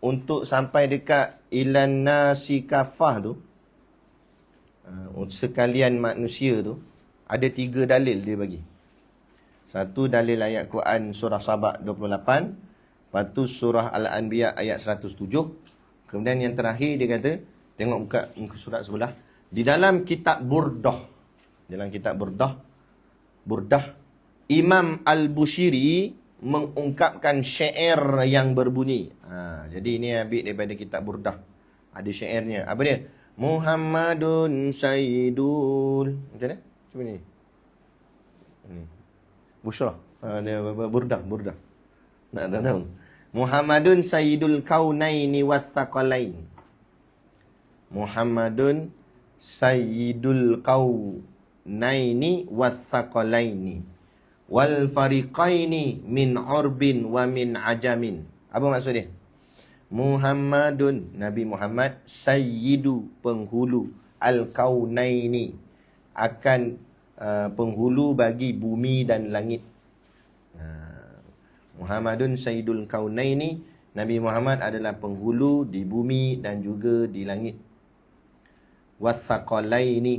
Untuk sampai dekat ilan nasi kafah tu, sekalian manusia tu, ada 3 dalil dia bagi. Satu dalil ayat Quran surah Sabah 28. Lepas tu surah Al-Anbiya ayat 107. Kemudian yang terakhir dia kata, tengok muka surat sebelah. Di dalam kitab Burdah. Burdah, Imam Al-Bushiri mengungkapkan syair yang berbunyi. Jadi ini ambil daripada kitab Burdah. Ada syairnya. Apa dia? Muhammadun Sayyidul. Macam mana? Cuba ni. Bushrah. Burdah. Nak tahu. Muhammadun Sayyidul Kaunaini Wathaqalain. Muhammadun Sayyidul Kaunaini Wathaqalaini wal fariqaini min urbin wa min ajamin. Apa maksud dia? Muhammadun, Nabi Muhammad, Sayyidu, penghulu, Al-Kaunaini, akan penghulu bagi bumi dan langit. Muhammadun Sayyidul Kaunaini, Nabi Muhammad adalah penghulu di bumi dan juga di langit. Wathaqalaini.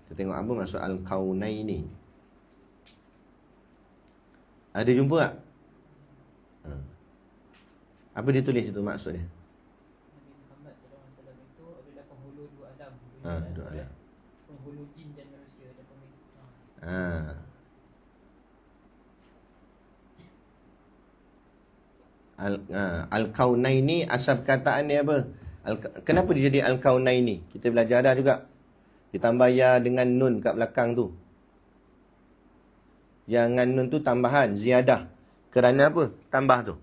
Kita tengok apa maksud Al-Kaunaini. Ada jumpa tak? Apa dia tulis itu maksud dia?
Nabi Muhammad SAW itu adalah penghulu 2 alam.
2 alam.
Penghulu jin dan manusia dan pemimpin.
Al-Kaunaini, asal perkataan dia apa? Kenapa dia jadi Al-Kaunaini? Kita belajar dah juga. Ditambah ya dengan nun kat belakang tu. Yang dengan nun tu tambahan, ziyadah. Kerana apa? Tambah tu.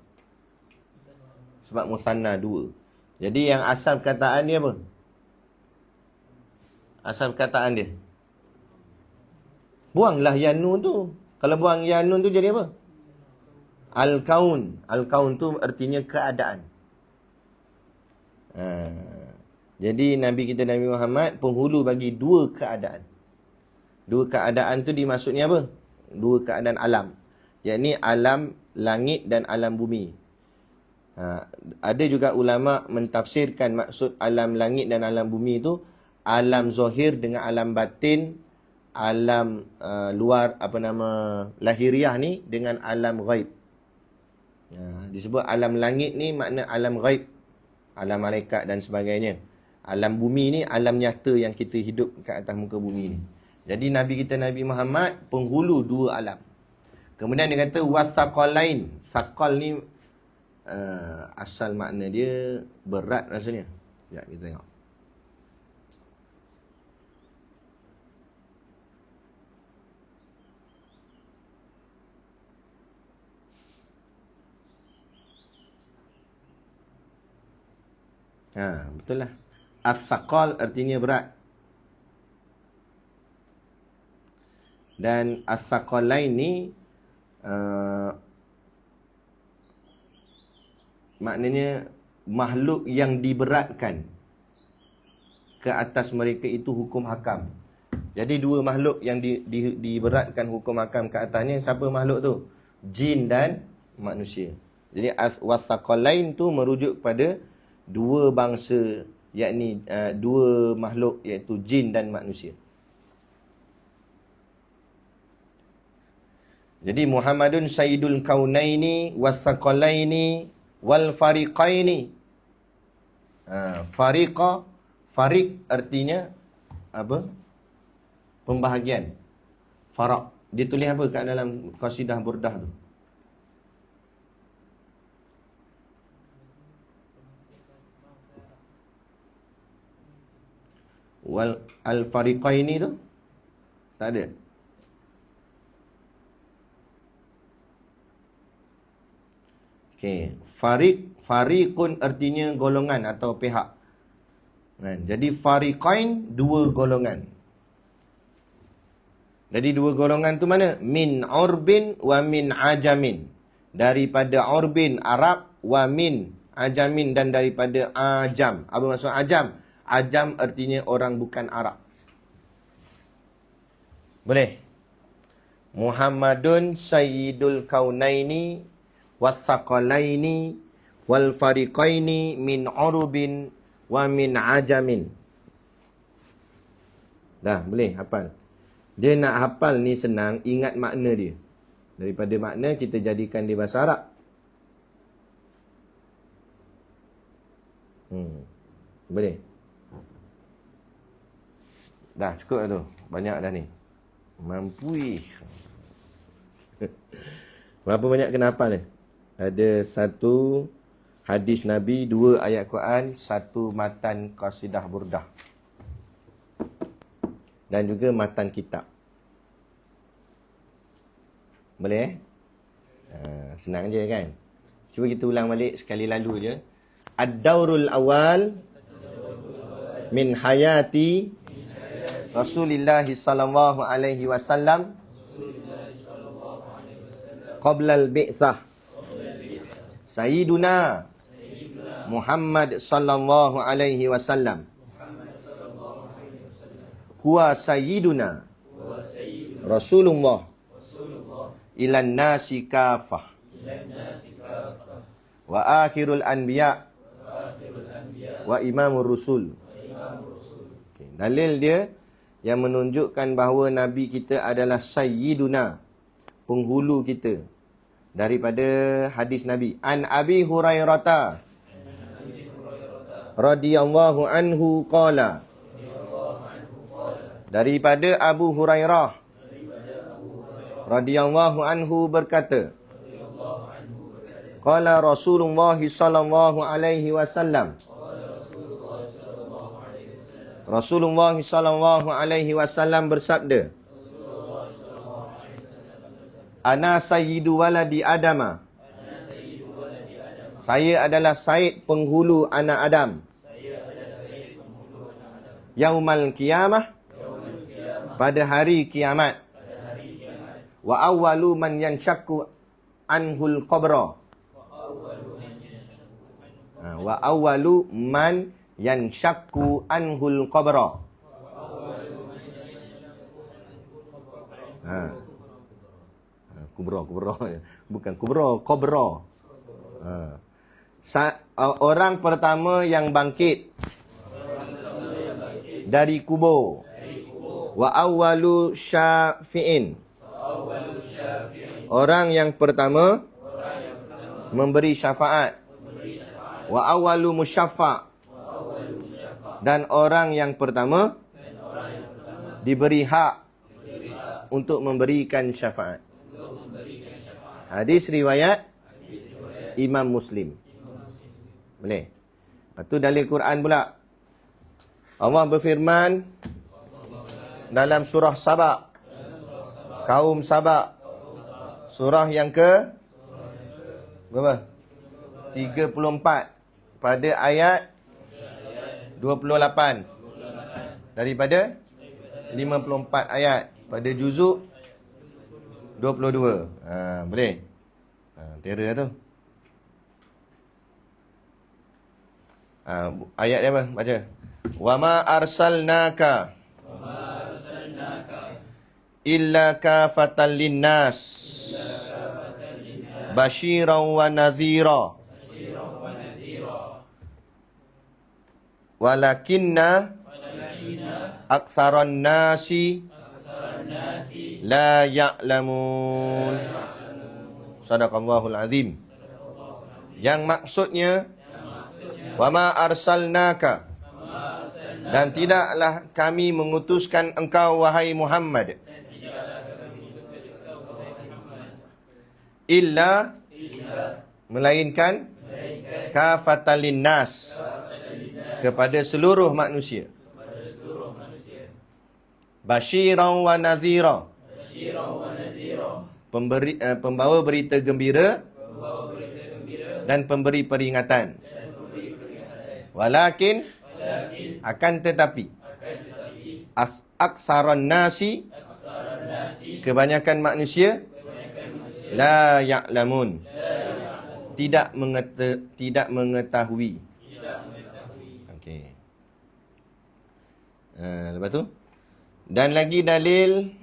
Sebab musanna 2. Jadi yang asal perkataan dia apa? Asal perkataan dia. Buanglah ya nun tu. Kalau buang ya nun tu jadi apa? Al-Kaun. Al-Kaun tu artinya keadaan. Jadi Nabi kita Nabi Muhammad penghulu bagi 2 keadaan. 2 keadaan tu dimaksudnya apa? 2 keadaan alam. Yakni alam langit dan alam bumi. Ada juga ulama mentafsirkan maksud alam langit dan alam bumi itu alam zahir dengan alam batin alam luar, apa nama, lahiriah ni dengan alam ghaib. Disebut alam langit ni makna alam ghaib, alam malaikat dan sebagainya. Alam bumi ni alam nyata yang kita hidup kat atas muka bumi ni. Jadi Nabi kita Nabi Muhammad penghulu dua alam. Kemudian dia kata wasaqalain. Saqal ni asal makna dia berat rasanya. Sekejap kita tengok. Betul lah. As-saqal artinya berat. Dan as-saqalain ni maknanya makhluk yang diberatkan ke atas mereka itu hukum hakam. Jadi dua makhluk yang diberatkan hukum hakam ke atasnya, siapa makhluk tu? Jin dan manusia. Jadi was-saqalain tu merujuk pada dua bangsa, yakni dua makhluk, iaitu jin dan manusia. Jadi Muhammadun Sayyidul Kaunaini was-saqalaini wal fariqaini. Fariqa, fariq artinya apa? Pembahagian. Faraq. Dia tulis apa kat dalam qasidah burdah tu? Wal al-fariqaini tu tak ada. Okey, fariqun artinya golongan atau pihak. Jadi fariqain dua golongan. Jadi dua golongan tu mana? Min urbin wa min ajamin. Daripada urbin Arab, wa min ajamin, dan daripada ajam. Apa maksud ajam? Ajam artinya orang bukan Arab. Boleh? Muhammadun Sayyidul Kaunaini was-saqalaini wal fariqaini min urubin wa min ajamin. Dah, boleh hafal. Dia nak hafal ni senang, ingat makna dia. Daripada makna kita jadikan dia bahasa Arab. Boleh? Dah, cukup dah tu. Banyak dah ni. Mampu. Berapa banyak kena hafal ni? Ada satu hadis Nabi, dua ayat Quran, satu matan qasidah burdah. Dan juga matan kitab. Boleh senang je kan? Cuba kita ulang balik sekali lalu je. Ad-daurul awal min hayati Rasulullah sallallahu alaihi wasallam qabla al-bi'tsah. Sayyiduna Muhammad sallallahu alaihi wasallam huwa sayyiduna Rasulullah ilan nasi kafah wa akhirul anbiya wa imamur rusul. Okay. Dalil dia yang menunjukkan bahawa Nabi kita adalah sayyiduna, penghulu kita, daripada hadis Nabi. An Abi Hurairah radhiyallahu anhu qala, daripada Abu Hurairah radhiyallahu anhu berkata, qala Rasulullah sallallahu alaihi wasallam, Rasulullah sallallahu alaihi wasallam bersabda, ana sayyidu waladi adama, saya adalah sayyid penghulu anak Adam, yaumal qiyamah, pada hari kiamat, wa awwalu man yanshaqu anhul qabra, wa awwalu man yanshaqu anhul qabra. Kubra bukan qabra. Orang pertama yang bangkit dari kubur. Wa awwalu syafi'in. Orang yang pertama memberi syafaat. Wa awwalu musyaffa'. Dan orang yang pertama diberi hak untuk memberikan syafaat. Hadis riwayat Imam Muslim. Boleh? Lepas tu dalil Quran pula. Allah berfirman dalam surah Saba. Kaum Saba. Surah yang ke berapa? 34 pada ayat 28 daripada 54 ayat pada juzuk 22. Boleh? Tera tu. Ayat dia apa? Baca. Wa ma arsalnaka illa kafatan linnas basyiran wa nadhira walakinna aktsaran nasi la ya'lamun. Sadaqallahul azim. Yang maksudnya wa ma arsalnaka, dan tidaklah kami mengutuskan engkau wahai Muhammad, illa melainkan kafatan linnas, kepada seluruh manusia. Basyiran wa nadhira, pembawa berita gembira dan pemberi peringatan. Walakin, akan tetapi, aktsaran nasi, kebanyakan manusia, la ya'lamun, tidak mengetahui. Okey. Lepas tu, dan lagi dalil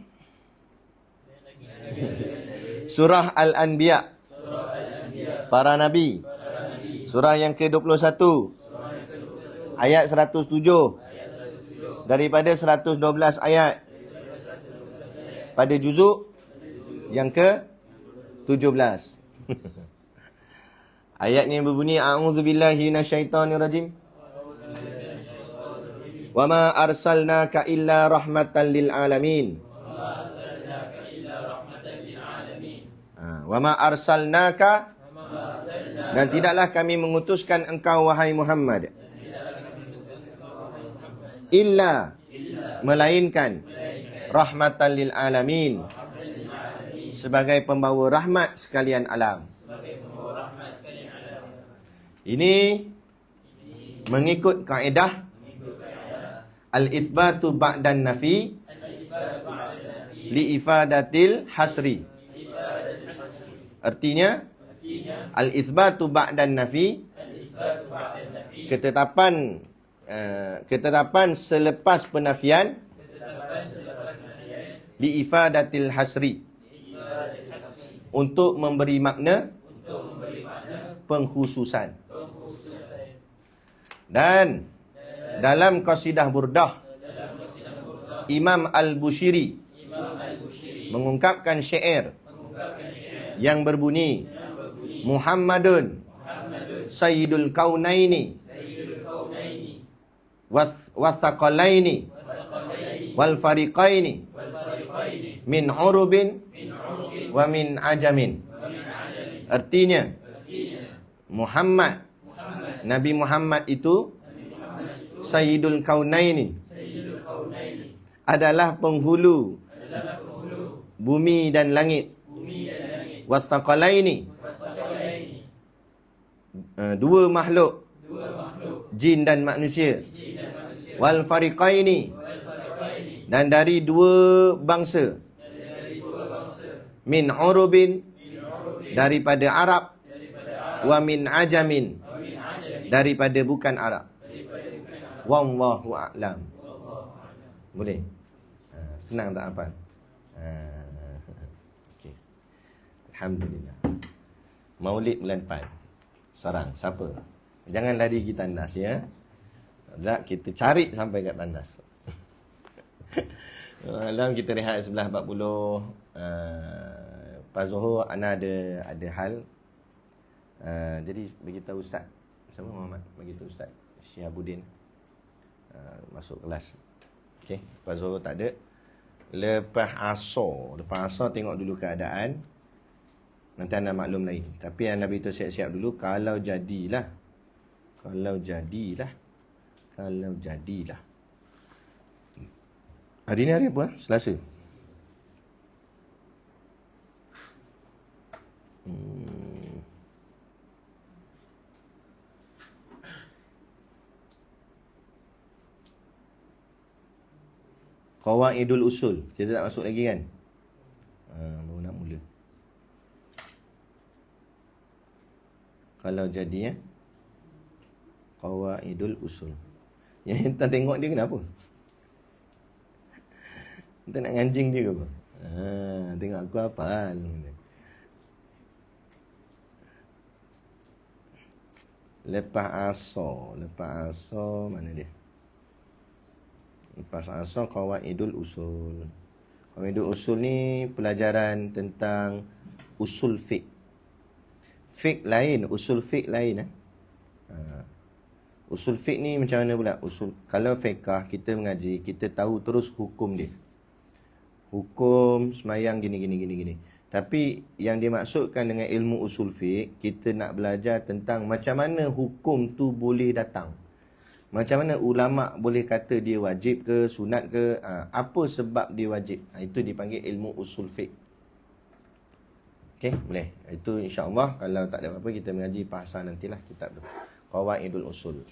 surah Al-Anbiya, para nabi, surah yang ke-21 ayat 107 daripada 112 ayat pada juzuk yang ke-17. Ayatnya berbunyi, a'udzubillahi minasyaitonirrajim. Wa ma arsalnaka illa rahmatan lil alamin. Wa ma arsalnaka, dan tidaklah kami mengutuskan engkau wahai Muhammad, illa, melainkan, rahmatan lil alamin, sebagai pembawa rahmat sekalian alam. Ini mengikut kaedah al-ithbatu ba'dan nafi li ifadatil hasri. Artinya, al-ithbatu ba'dan nafi, ketetapan selepas penafian, li ifadatil hasri, untuk memberi makna pengkhususan. Dan dalam qasidah Burdah, Imam Al-Bushiri mengungkapkan syair yang berbunyi, Muhammadun Sayyidul Kaunaini Wathaqalaini Wal Fariqaini Min urubin wa min ajamin. Artinya, Muhammad, Nabi Muhammad itu Sayyidul Kaunaini, adalah penghulu bumi dan langit. Wathaqalaini, dua makhluk, jin dan manusia. Wal fariqaini, dan dari dua bangsa. Min urubin, daripada Arab. Wa min ajamin, daripada bukan Arab. Wallahu a'lam. Boleh? Senang tak hafal? Okay. Alhamdulillah. Maulid bulan 4. Sarang. Siapa? Jangan lari pergi tandas, ya. Tak, kita cari sampai kat tandas. Malam kita rehat sebelah 40. Lepas Zuhur ana ada hal. Jadi bagi tahu ustaz. Sama Muhammad bagi tahu ustaz Syihabuddin masuk kelas. Okey, lepas Zuhur tak ada. Lepas asar tengok dulu keadaan. Nanti anda maklum lain. Tapi yang Nabi tu siap-siap dulu. Kalau jadilah. Hari ni hari apa? Selasa. Qawaidul usul. Kita tak masuk lagi kan? Baru nak mula. Kalau jadi Qawaidul usul. Yang entah tengok dia kenapa? Entah nak nganjing dia ke apa? Tengok aku hafal. Lepas asar mana dia? Lepas asar Qawaidul usul. Qawaidul usul ni pelajaran tentang usul fiqh. Fiqh lain, usul fiqh lain. Usul fiqh ni macam mana pula? Kalau fiqh kita mengaji, kita tahu terus hukum dia. Hukum semayang gini. Tapi yang dimaksudkan dengan ilmu usul fiqh, kita nak belajar tentang macam mana hukum tu boleh datang. Macam mana ulama' boleh kata dia wajib ke, sunat ke, apa sebab dia wajib. Itu dipanggil ilmu usul fiqh. Okey, boleh. Itu insya-Allah kalau tak ada apa-apa kita mengaji bahasan nantilah kitab tu. Qawaidul usul.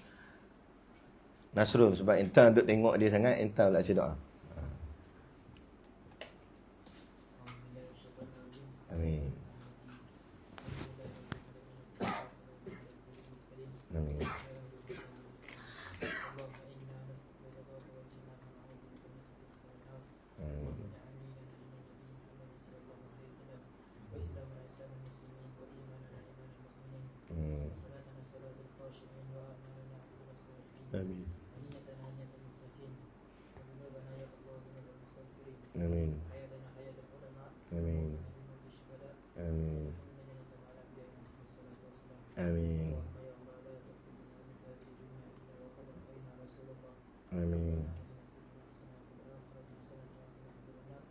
Nasrul sebab entah duk tengok dia sangat, entah pula baca doa. Amin. Amin. Amin. Amin. Amin. Amin. Amin. Amin.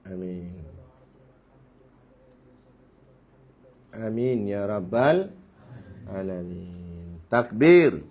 Amin. Amin ya rabbal alamin. Takbir.